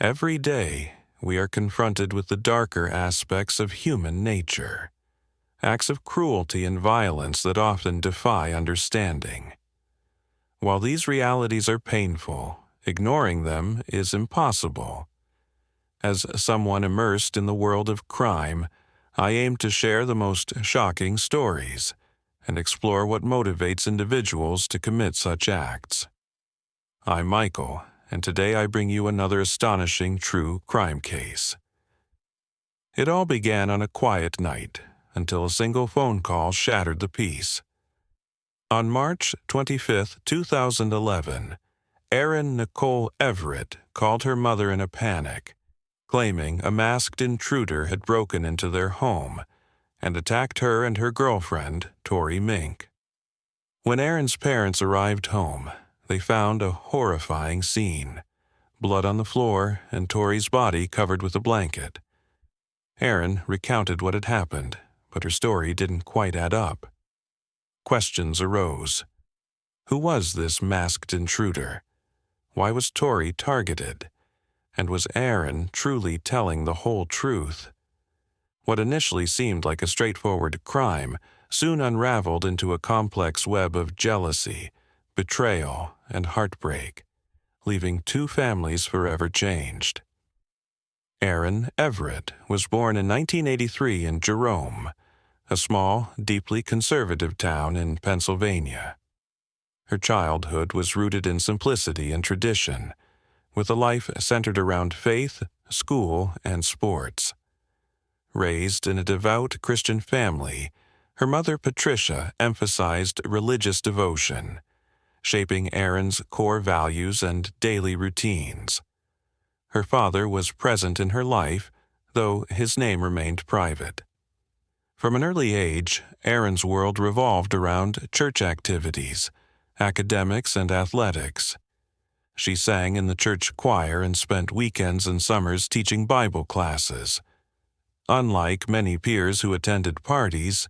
Every day, we are confronted with the darker aspects of human nature, acts of cruelty and violence that often defy understanding. While these realities are painful, ignoring them is impossible. As someone immersed in the world of crime, I aim to share the most shocking stories and explore what motivates individuals to commit such acts. I'm Michael, and today I bring you another astonishing true crime case. It all began on a quiet night until a single phone call shattered the peace. On March 25, 2011, Aaron Everett called her mother in a panic, claiming a masked intruder had broken into their home and attacked her and her girlfriend, Tori Minck. When Aaron's parents arrived home, they found a horrifying scene: blood on the floor and Tori's body covered with a blanket. Aaron recounted what had happened, but her story didn't quite add up. Questions arose. Who was this masked intruder? Why was Tori targeted? And was Aaron truly telling the whole truth? What initially seemed like a straightforward crime soon unraveled into a complex web of jealousy, betrayal, and heartbreak, leaving two families forever changed. Aaron Everett was born in 1983 in Jerome, a small, deeply conservative town in Pennsylvania. Her childhood was rooted in simplicity and tradition, with a life centered around faith, school, and sports. Raised in a devout Christian family, her mother Patricia emphasized religious devotion, shaping Aaron's core values and daily routines. Her father was present in her life, though his name remained private. From an early age, Aaron's world revolved around church activities, academics, and athletics. She sang in the church choir and spent weekends and summers teaching Bible classes. Unlike many peers who attended parties,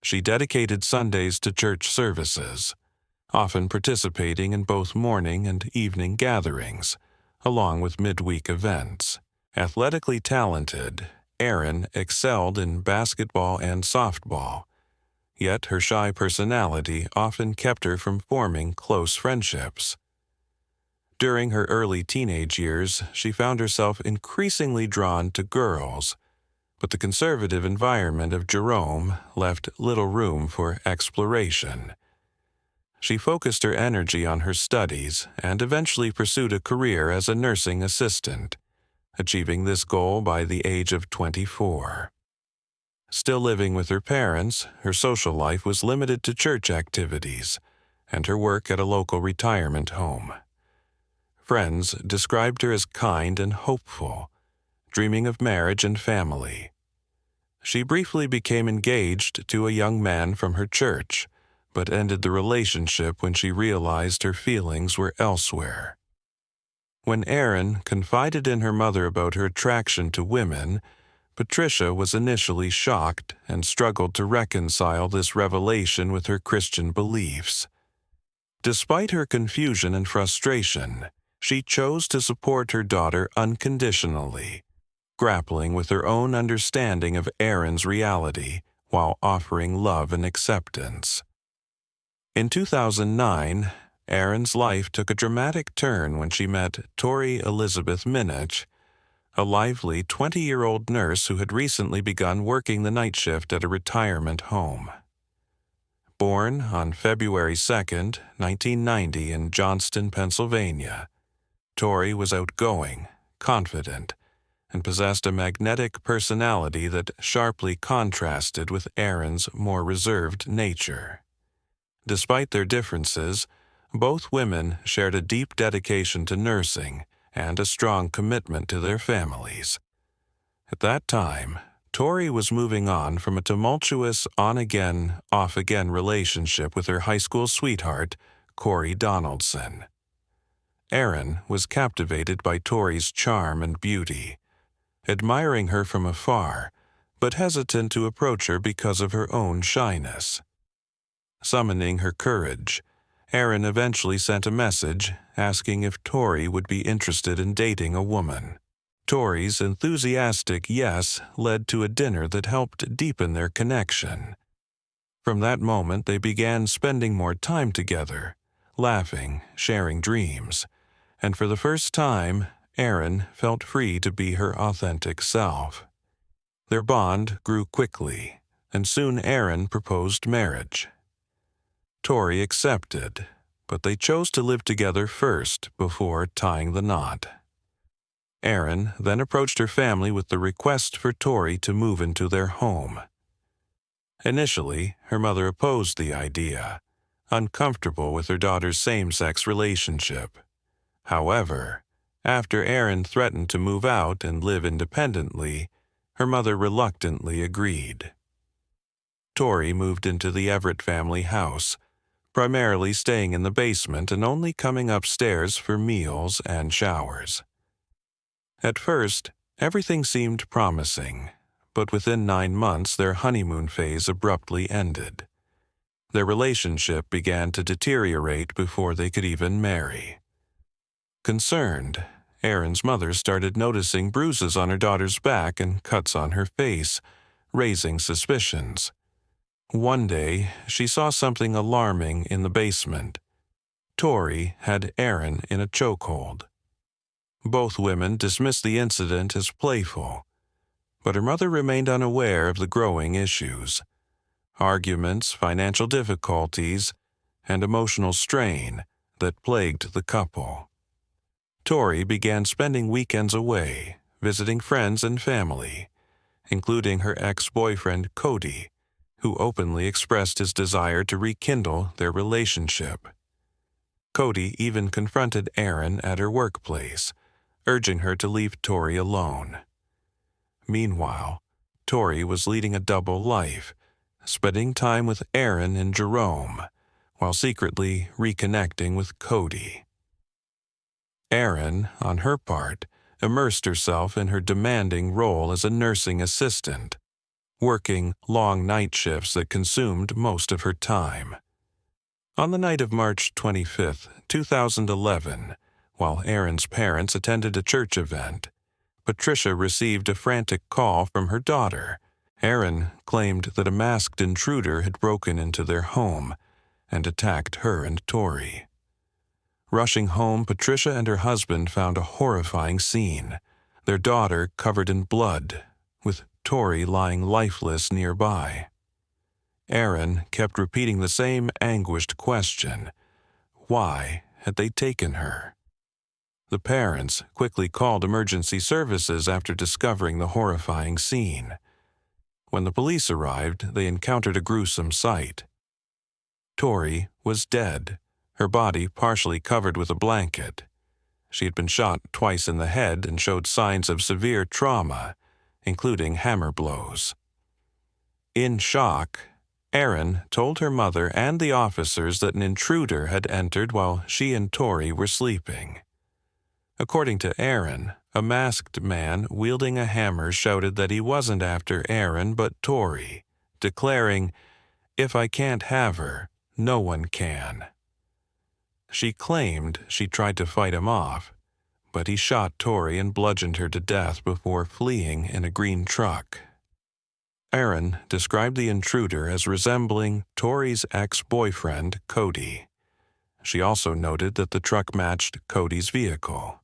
she dedicated Sundays to church services, often participating in both morning and evening gatherings, along with midweek events. Athletically talented, Aaron excelled in basketball and softball, yet her shy personality often kept her from forming close friendships. During her early teenage years, she found herself increasingly drawn to girls, but the conservative environment of Jerome left little room for exploration. She focused her energy on her studies and eventually pursued a career as a nursing assistant, achieving this goal by the age of 24. Still living with her parents, her social life was limited to church activities and her work at a local retirement home. Friends described her as kind and hopeful, dreaming of marriage and family. She briefly became engaged to a young man from her church, but ended the relationship when she realized her feelings were elsewhere. When Aaron confided in her mother about her attraction to women, Patricia was initially shocked and struggled to reconcile this revelation with her Christian beliefs. Despite her confusion and frustration, she chose to support her daughter unconditionally, grappling with her own understanding of Aaron's reality while offering love and acceptance. In 2009, Aaron's life took a dramatic turn when she met Tori Elizabeth Minck, a lively 20-year-old nurse who had recently begun working the night shift at a retirement home. Born on February 2, 1990 in Johnston, Pennsylvania, Tori was outgoing, confident, and possessed a magnetic personality that sharply contrasted with Aaron's more reserved nature. Despite their differences, both women shared a deep dedication to nursing and a strong commitment to their families. At that time, Tori was moving on from a tumultuous on-again, off-again relationship with her high school sweetheart, Corey Donaldson. Aaron was captivated by Tori's charm and beauty, admiring her from afar, but hesitant to approach her because of her own shyness. Summoning her courage, Aaron eventually sent a message asking if Tori would be interested in dating a woman. Tori's enthusiastic yes led to a dinner that helped deepen their connection. From that moment, they began spending more time together, laughing, sharing dreams, and for the first time, Aaron felt free to be her authentic self. Their bond grew quickly, and soon Aaron proposed marriage. Tori accepted, but they chose to live together first before tying the knot. Aaron then approached her family with the request for Tori to move into their home. Initially, her mother opposed the idea, uncomfortable with her daughter's same-sex relationship. However, after Aaron threatened to move out and live independently, her mother reluctantly agreed. Tori moved into the Everett family house, primarily staying in the basement and only coming upstairs for meals and showers. At first, everything seemed promising, but within 9 months their honeymoon phase abruptly ended. Their relationship began to deteriorate before they could even marry. Concerned, Aaron's mother started noticing bruises on her daughter's back and cuts on her face, raising suspicions. One day, she saw something alarming in the basement. Tori had Aaron in a chokehold. Both women dismissed the incident as playful, but her mother remained unaware of the growing issues. Arguments, financial difficulties, and emotional strain that plagued the couple. Tori began spending weekends away, visiting friends and family, including her ex-boyfriend Cody, who openly expressed his desire to rekindle their relationship. Cody even confronted Aaron at her workplace, urging her to leave Tori alone. Meanwhile, Tori was leading a double life, spending time with Aaron and Jerome, while secretly reconnecting with Cody. Aaron, on her part, immersed herself in her demanding role as a nursing assistant, working long night shifts that consumed most of her time. On the night of March 25, 2011, while Aaron's parents attended a church event, Patricia received a frantic call from her daughter. Aaron claimed that a masked intruder had broken into their home and attacked her and Tori. Rushing home, Patricia and her husband found a horrifying scene, their daughter covered in blood, with Tori lying lifeless nearby. Aaron kept repeating the same anguished question: why had they taken her? The parents quickly called emergency services after discovering the horrifying scene. When the police arrived, they encountered a gruesome sight. Tori was dead, her body partially covered with a blanket. She had been shot twice in the head and showed signs of severe trauma, including hammer blows. In shock, Aaron told her mother and the officers that an intruder had entered while she and Tori were sleeping. According to Aaron, a masked man wielding a hammer shouted that he wasn't after Aaron but Tori, declaring, "If I can't have her, no one can." She claimed she tried to fight him off, but he shot Tori and bludgeoned her to death before fleeing in a green truck. Aaron described the intruder as resembling Tori's ex-boyfriend, Cody. She also noted that the truck matched Cody's vehicle.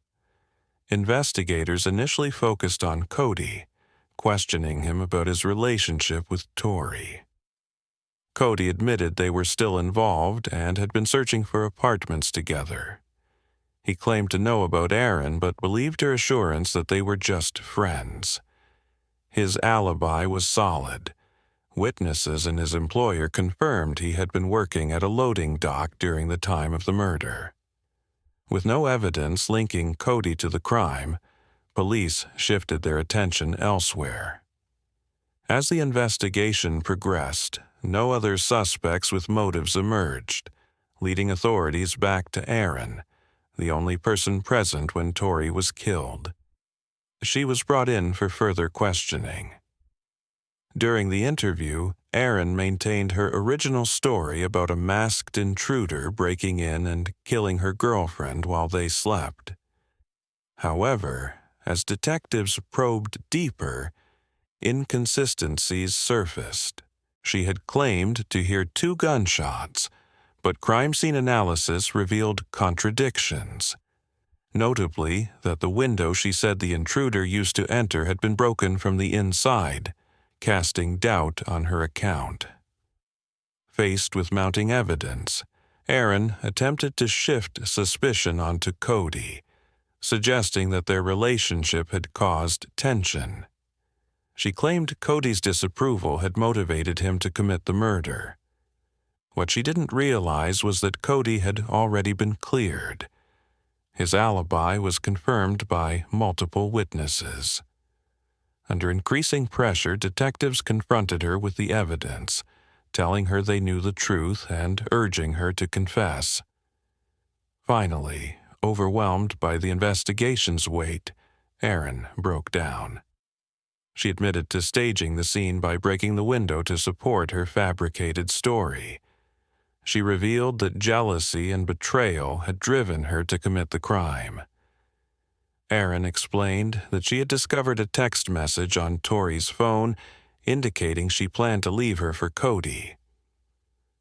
Investigators initially focused on Cody, questioning him about his relationship with Tori. Cody admitted they were still involved and had been searching for apartments together. He claimed to know about Aaron but believed her assurance that they were just friends. His alibi was solid. Witnesses and his employer confirmed he had been working at a loading dock during the time of the murder. With no evidence linking Cody to the crime, police shifted their attention elsewhere. As the investigation progressed, no other suspects with motives emerged, leading authorities back to Aaron, the only person present when Tori was killed. She was brought in for further questioning. During the interview, Aaron maintained her original story about a masked intruder breaking in and killing her girlfriend while they slept. However, as detectives probed deeper, inconsistencies surfaced. She had claimed to hear 2 gunshots, but crime scene analysis revealed contradictions. Notably, that the window she said the intruder used to enter had been broken from the inside, casting doubt on her account. Faced with mounting evidence, Aaron attempted to shift suspicion onto Cody, suggesting that their relationship had caused tension. She claimed Cody's disapproval had motivated him to commit the murder. What she didn't realize was that Cody had already been cleared. His alibi was confirmed by multiple witnesses. Under increasing pressure, detectives confronted her with the evidence, telling her they knew the truth and urging her to confess. Finally, overwhelmed by the investigation's weight, Aaron broke down. She admitted to staging the scene by breaking the window to support her fabricated story. She revealed that jealousy and betrayal had driven her to commit the crime. Aaron explained that she had discovered a text message on Tori's phone indicating she planned to leave her for Cody.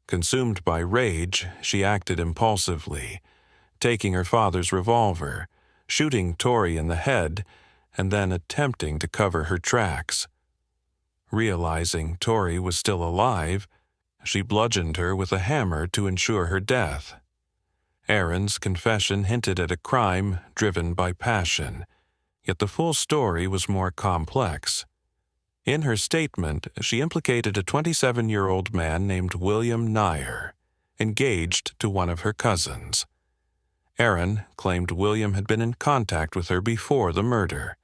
Consumed by rage, she acted impulsively, taking her father's revolver, shooting Tori in the head, and then attempting to cover her tracks. Realizing Tori was still alive, she bludgeoned her with a hammer to ensure her death. Aaron's confession hinted at a crime driven by passion, yet the full story was more complex. In her statement, she implicated a 27-year-old man named William Nyer, engaged to one of her cousins. Aaron claimed William had been in contact with her before the murder,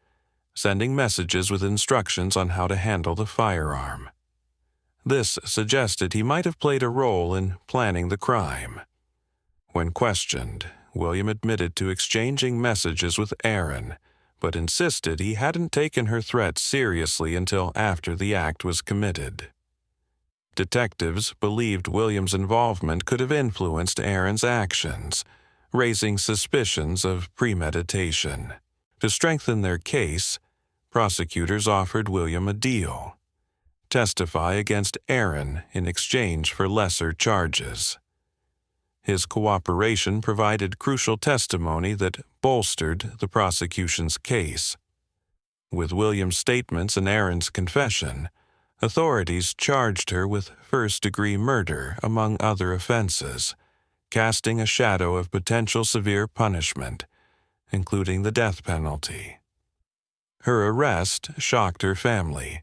sending messages with instructions on how to handle the firearm. This suggested he might have played a role in planning the crime. When questioned, William admitted to exchanging messages with Aaron, but insisted he hadn't taken her threats seriously until after the act was committed. Detectives believed William's involvement could have influenced Aaron's actions, raising suspicions of premeditation. To strengthen their case, prosecutors offered William a deal: testify against Aaron in exchange for lesser charges. His cooperation provided crucial testimony that bolstered the prosecution's case. With William's statements and Aaron's confession, authorities charged her with first-degree murder, among other offenses, casting a shadow of potential severe punishment, including the death penalty. Her arrest shocked her family,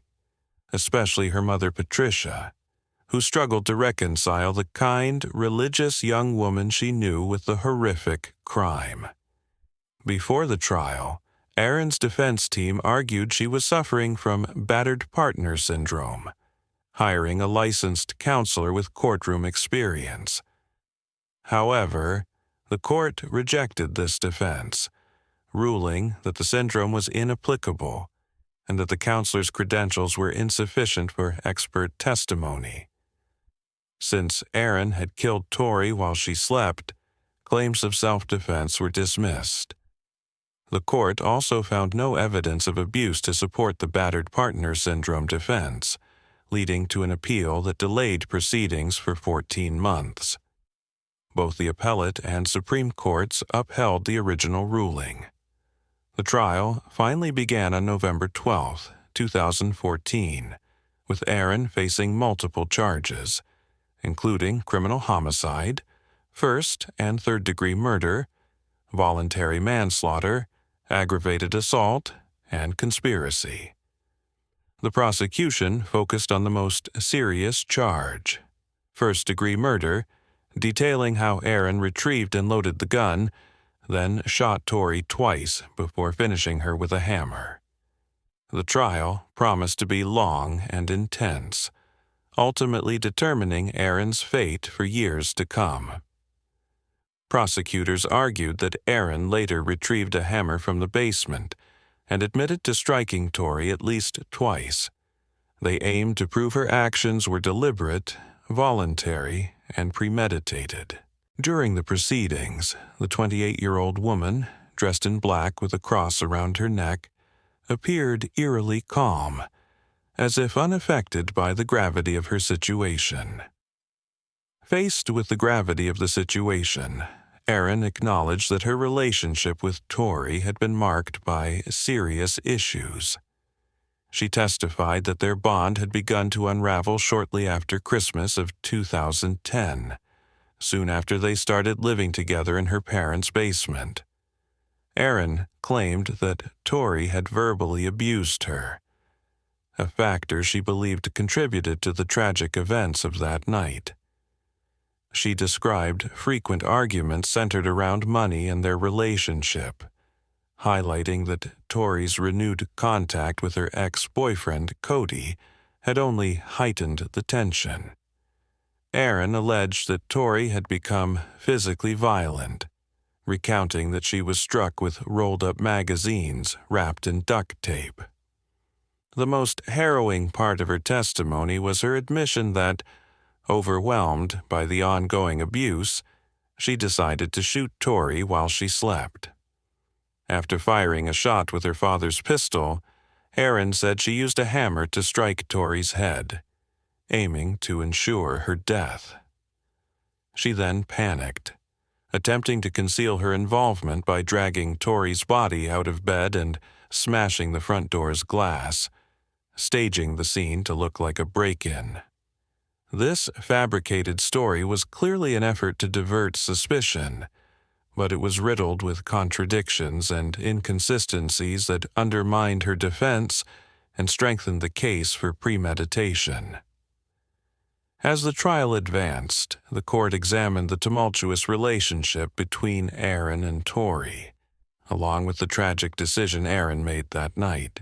especially her mother Patricia, who struggled to reconcile the kind, religious young woman she knew with the horrific crime. Before the trial, Aaron's defense team argued she was suffering from battered partner syndrome, hiring a licensed counselor with courtroom experience. However, the court rejected this defense, ruling that the syndrome was inapplicable and that the counselor's credentials were insufficient for expert testimony. Since Aaron had killed Tori while she slept, claims of self-defense were dismissed. The court also found no evidence of abuse to support the battered partner syndrome defense, leading to an appeal that delayed proceedings for 14 months. Both the appellate and Supreme Courts upheld the original ruling. The trial finally began on November 12, 2014, with Aaron facing multiple charges, including criminal homicide, first- and third-degree murder, voluntary manslaughter, aggravated assault, and conspiracy. The prosecution focused on the most serious charge, first-degree murder, detailing how Aaron retrieved and loaded the gun, then shot Tori twice before finishing her with a hammer. The trial promised to be long and intense, ultimately determining Aaron's fate for years to come. Prosecutors argued that Aaron later retrieved a hammer from the basement and admitted to striking Tori at least twice. They aimed to prove her actions were deliberate, voluntary, and premeditated. During the proceedings, the 28-year-old woman, dressed in black with a cross around her neck, appeared eerily calm, as if unaffected by the gravity of her situation. Faced with the gravity of the situation, Aaron acknowledged that her relationship with Tori had been marked by serious issues. She testified that their bond had begun to unravel shortly after Christmas of 2010, soon after they started living together in her parents' basement. Aaron claimed that Tori had verbally abused her, a factor she believed contributed to the tragic events of that night. She described frequent arguments centered around money and their relationship, highlighting that Tori's renewed contact with her ex-boyfriend, Cody, had only heightened the tension. Aaron alleged that Tori had become physically violent, recounting that she was struck with rolled-up magazines wrapped in duct tape. The most harrowing part of her testimony was her admission that, overwhelmed by the ongoing abuse, she decided to shoot Tori while she slept. After firing a shot with her father's pistol, Aaron said she used a hammer to strike Tori's head, aiming to ensure her death. She then panicked, attempting to conceal her involvement by dragging Tori's body out of bed and smashing the front door's glass, staging the scene to look like a break-in. This fabricated story was clearly an effort to divert suspicion, but it was riddled with contradictions and inconsistencies that undermined her defense and strengthened the case for premeditation. As the trial advanced, the court examined the tumultuous relationship between Aaron and Tori, along with the tragic decision Aaron made that night.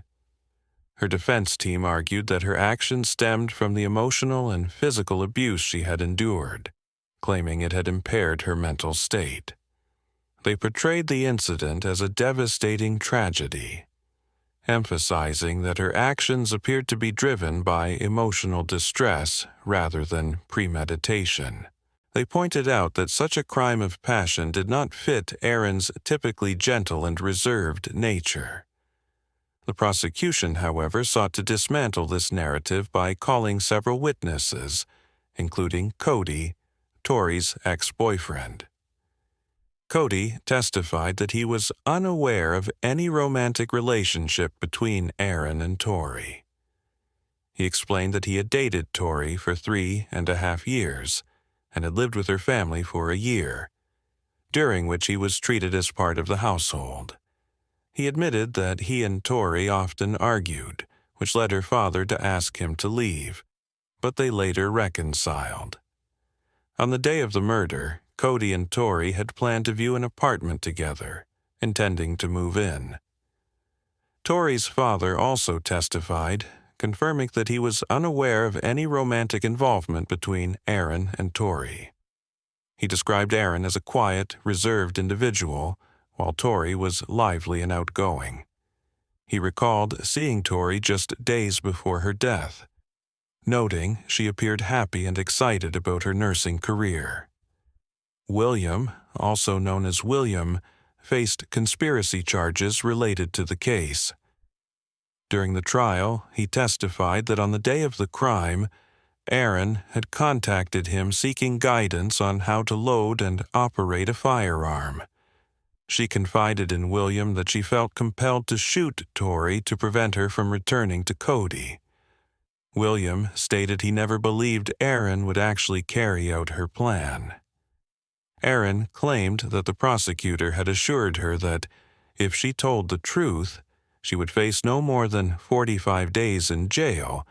Her defense team argued that her actions stemmed from the emotional and physical abuse she had endured, claiming it had impaired her mental state. They portrayed the incident as a devastating tragedy, emphasizing that her actions appeared to be driven by emotional distress rather than premeditation. They pointed out that such a crime of passion did not fit Aaron's typically gentle and reserved nature. The prosecution, however, sought to dismantle this narrative by calling several witnesses, including Cody, Tori's ex-boyfriend. Cody testified that he was unaware of any romantic relationship between Aaron and Tori. He explained that he had dated Tori for 3.5 years and had lived with her family for a year, during which he was treated as part of the household. He admitted that he and Tori often argued, which led her father to ask him to leave, but they later reconciled. On the day of the murder, Cody and Tori had planned to view an apartment together, intending to move in. Tori's father also testified, confirming that he was unaware of any romantic involvement between Aaron and Tori. He described Aaron as a quiet, reserved individual, while Tori was lively and outgoing. He recalled seeing Tori just days before her death, noting she appeared happy and excited about her nursing career. William, also known as William, faced conspiracy charges related to the case. During the trial, he testified that on the day of the crime, Aaron had contacted him seeking guidance on how to load and operate a firearm. She confided in William that she felt compelled to shoot Tori to prevent her from returning to Cody. William stated he never believed Aaron would actually carry out her plan. Aaron claimed that the prosecutor had assured her that if she told the truth, she would face no more than 45 days in jail,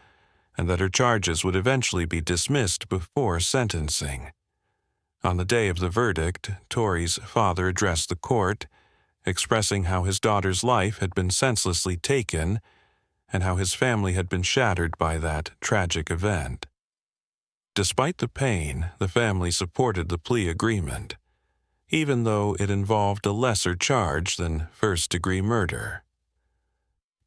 and that her charges would eventually be dismissed before sentencing. On the day of the verdict, Tori's father addressed the court, expressing how his daughter's life had been senselessly taken and how his family had been shattered by that tragic event. Despite the pain, the family supported the plea agreement, even though it involved a lesser charge than first-degree murder.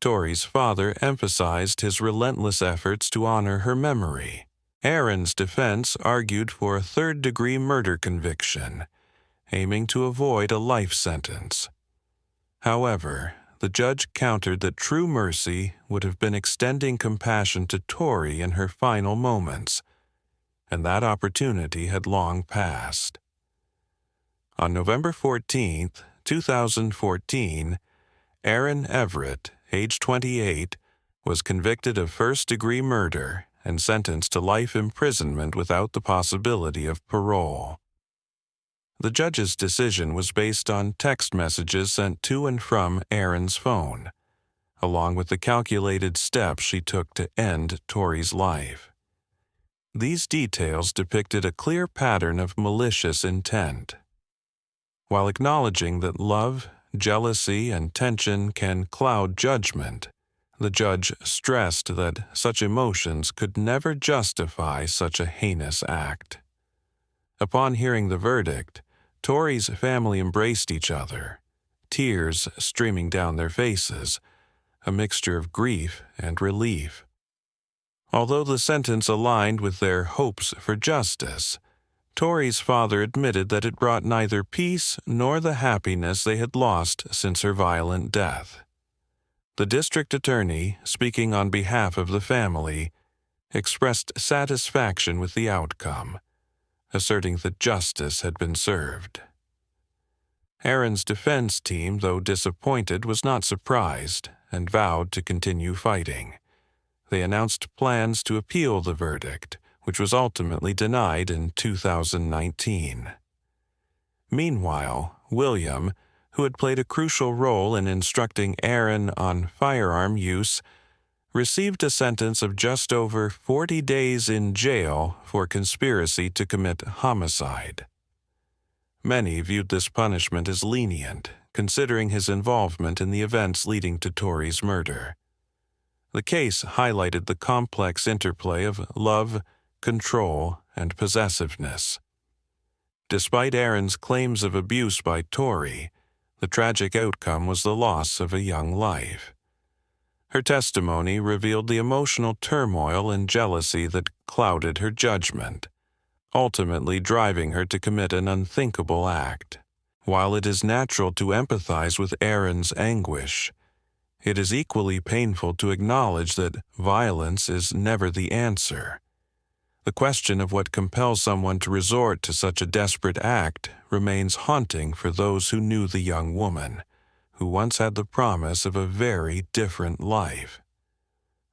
Tori's father emphasized his relentless efforts to honor her memory. Aaron's defense argued for a third-degree murder conviction, aiming to avoid a life sentence. However, the judge countered that true mercy would have been extending compassion to Tori in her final moments, and that opportunity had long passed. On November 14, 2014, Aaron Everett, age 28, was convicted of first-degree murder and sentenced to life imprisonment without the possibility of parole. The judge's decision was based on text messages sent to and from Aaron's phone, along with the calculated steps she took to end Tori's life. These details depicted a clear pattern of malicious intent. While acknowledging that love, jealousy, and tension can cloud judgment, the judge stressed that such emotions could never justify such a heinous act. Upon hearing the verdict, Tori's family embraced each other, tears streaming down their faces, a mixture of grief and relief. Although the sentence aligned with their hopes for justice, Tori's father admitted that it brought neither peace nor the happiness they had lost since her violent death. The district attorney, speaking on behalf of the family, expressed satisfaction with the outcome, asserting that justice had been served. Aaron's defense team, though disappointed, was not surprised and vowed to continue fighting. They announced plans to appeal the verdict, which was ultimately denied in 2019. Meanwhile, William, who had played a crucial role in instructing Aaron on firearm use, received a sentence of just over 40 days in jail for conspiracy to commit homicide. Many viewed this punishment as lenient, considering his involvement in the events leading to Tori's murder. The case highlighted the complex interplay of love, control, and possessiveness. Despite Aaron's claims of abuse by Tori, the tragic outcome was the loss of a young life. Her testimony revealed the emotional turmoil and jealousy that clouded her judgment, ultimately driving her to commit an unthinkable act. While it is natural to empathize with Aaron's anguish, it is equally painful to acknowledge that violence is never the answer. The question of what compels someone to resort to such a desperate act remains haunting for those who knew the young woman, who once had the promise of a very different life.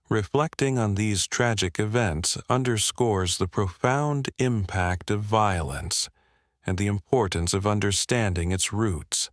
Reflecting on these tragic events underscores the profound impact of violence and the importance of understanding its roots.